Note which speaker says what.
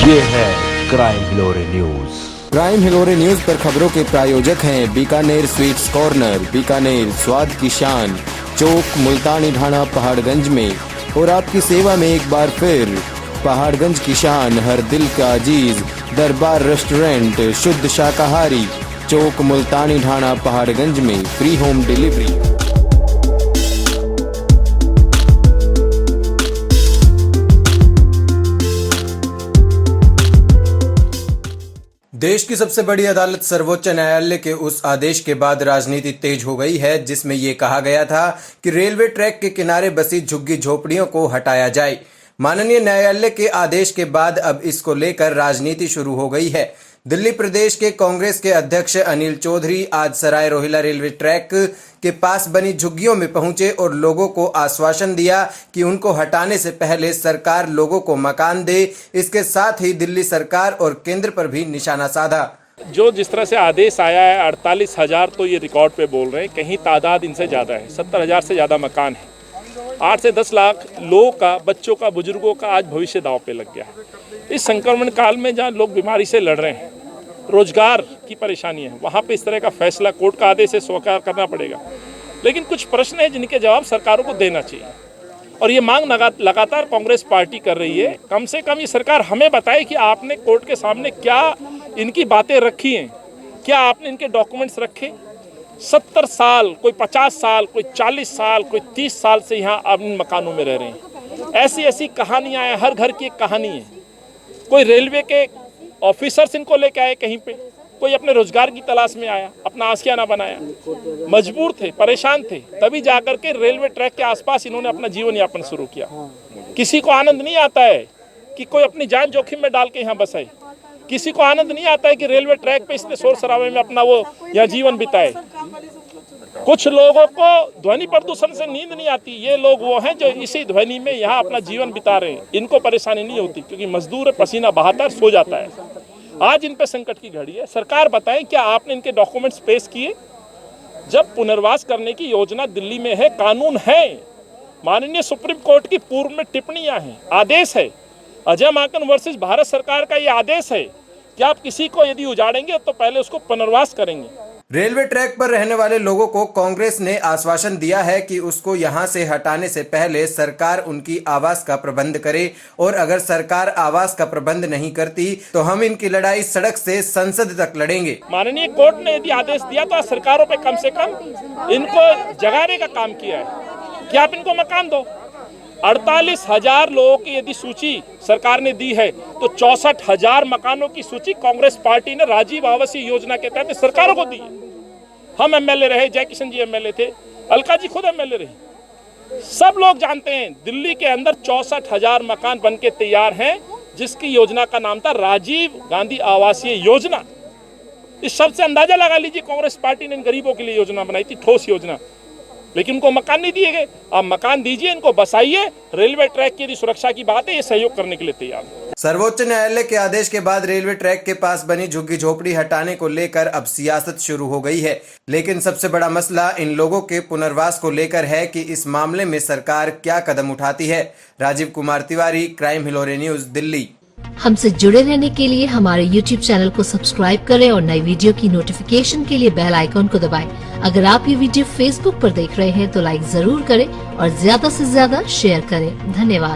Speaker 1: ये है crime Hilore news.
Speaker 2: Crime Hilore news पर खबरों के प्रायोजक हैं बीकानेर स्वीट्स कॉर्नर, बीकानेर स्वाद की शान, चौक मुल्तानी ढाणा पहाड़गंज में। और आपकी सेवा में एक बार फिर पहाड़गंज की शान, हर दिल का अजीज दरबार रेस्टोरेंट, शुद्ध शाकाहारी, चौक मुल्तानी ढाणा पहाड़गंज में, फ्री होम डिलीवरी।
Speaker 3: देश की सबसे बड़ी अदालत सर्वोच्च न्यायालय के उस आदेश के बाद राजनीति तेज हो गई है जिसमें ये कहा गया था कि रेलवे ट्रैक के किनारे बसी झुग्गी झोपड़ियों को हटाया जाए। माननीय न्यायालय के आदेश के बाद अब इसको लेकर राजनीति शुरू हो गई है। दिल्ली प्रदेश के कांग्रेस के अध्यक्ष अनिल चौधरी आज सराय रोहिला रेलवे ट्रैक के पास बनी झुग्गियों में पहुंचे और लोगों को आश्वासन दिया कि उनको हटाने से पहले सरकार लोगों को मकान दे। इसके साथ ही दिल्ली सरकार और केंद्र पर भी निशाना साधा।
Speaker 4: जो जिस तरह से आदेश आया है 48,000 तो ये रिकॉर्ड पे बोल रहे हैं, कहीं तादाद इनसे ज़्यादा है। 70,000 से ज़्यादा मकान है। 8 से 10 लाख लोगों का, बच्चों का, बुजुर्गों का आज भविष्य दांव पे लग गया है। इस संक्रमण काल में जहाँ लोग बीमारी से लड़ रहे हैं, रोजगार की परेशानी है, वहाँ पे इस तरह का फैसला, कोर्ट का आदेश है, स्वीकार करना पड़ेगा। लेकिन कुछ प्रश्न हैं जिनके जवाब सरकारों को देना चाहिए और ये मांग लगातार कांग्रेस पार्टी कर रही है। कम से कम ये सरकार हमें बताए कि आपने कोर्ट के सामने क्या इनकी बातें रखी हैं, क्या आपने इनके डॉक्यूमेंट्स रखे। 70 साल, कोई 50 साल, कोई 40 साल, कोई 30 साल से यहाँ अब इन मकानों में रह रहे हैं। ऐसी ऐसी कहानियाँ हैं, हर घर की एक कहानी है। कोई रेलवे के ऑफिसर्स इनको लेके आए कहीं पे, कोई अपने रोजगार की तलाश में आया, अपना आशियाना बनाया, मजबूर थे, परेशान थे, तभी जाकर के रेलवे ट्रैक के आसपास इन्होंने अपना जीवन यापन शुरू किया। किसी को आनंद नहीं आता है कि कोई अपनी जान जोखिम में डाल के यहाँ बसे। किसी को आनंद नहीं आता है कि रेलवे ट्रैक पे इतने शोर शराबे में अपना वो यहाँ जीवन बिताए। कुछ लोगों को ध्वनि प्रदूषण से नींद नहीं आती। ये लोग वो हैं जो इसी ध्वनि में यहाँ अपना जीवन बिता रहे हैं। इनको परेशानी नहीं होती क्योंकि मजदूर पसीना बहाता है, सो जाता है। आज इन पे संकट की घड़ी है। सरकार बताएं क्या आपने इनके डॉक्यूमेंट्स पेश किए? जब पुनर्वास करने की योजना दिल्ली में है, कानून है, माननीय सुप्रीम कोर्ट की पूर्व में टिप्पणियां हैं, आदेश है, अजय माकन वर्सेस भारत सरकार का ये आदेश है कि आप किसी को यदि उजाड़ेंगे तो पहले उसको पुनर्वास करेंगे।
Speaker 3: रेलवे ट्रैक पर रहने वाले लोगों को कांग्रेस ने आश्वासन दिया है कि उसको यहां से हटाने से पहले सरकार उनकी आवास का प्रबंध करे और अगर सरकार आवास का प्रबंध नहीं करती तो हम इनकी लड़ाई सड़क से संसद तक लड़ेंगे।
Speaker 4: माननीय कोर्ट ने यदि आदेश दिया तो सरकारों पे कम से कम इनको जगाने का काम किया है कि आप इनको मकान दो। 48,000 लोगों की यदि सूची सरकार ने दी है तो 64,000 मकानों की सूची कांग्रेस पार्टी ने राजीव आवासीय योजना के तहत सरकारों को दी है। हम एमएलए रहे, जय किशन जी एमएलए थे, अलका जी खुद एमएलए रही। सब लोग जानते हैं दिल्ली के अंदर 64,000 मकान बनके तैयार हैं जिसकी योजना का नाम था राजीव गांधी आवासीय योजना। इस शब्द से अंदाजा लगा लीजिए कांग्रेस पार्टी ने इन गरीबों के लिए योजना बनाई थी, ठोस योजना। लेकिन उनको मकान नहीं दिए गए। आप मकान दीजिए, इनको बसाइए। रेलवे ट्रैक की यदि सुरक्षा की बात है, ये सहयोग करने के लिए तैयार है।
Speaker 3: सर्वोच्च न्यायालय के आदेश के बाद रेलवे ट्रैक के पास बनी झुग्गी झोपड़ी हटाने को लेकर अब सियासत शुरू हो गई है। लेकिन सबसे बड़ा मसला इन लोगों के पुनर्वास को लेकर है कि इस मामले में सरकार क्या कदम उठाती है। Rajeev Kumar Tiwari, crime Hilore news, Delhi.
Speaker 5: हमसे जुड़े रहने के लिए हमारे YouTube चैनल को सब्सक्राइब करें और नई वीडियो की नोटिफिकेशन के लिए बेल आइकॉन को दबाएं। अगर आप ये वीडियो Facebook पर देख रहे हैं तो लाइक जरूर करें और ज्यादा से ज्यादा शेयर करें। धन्यवाद।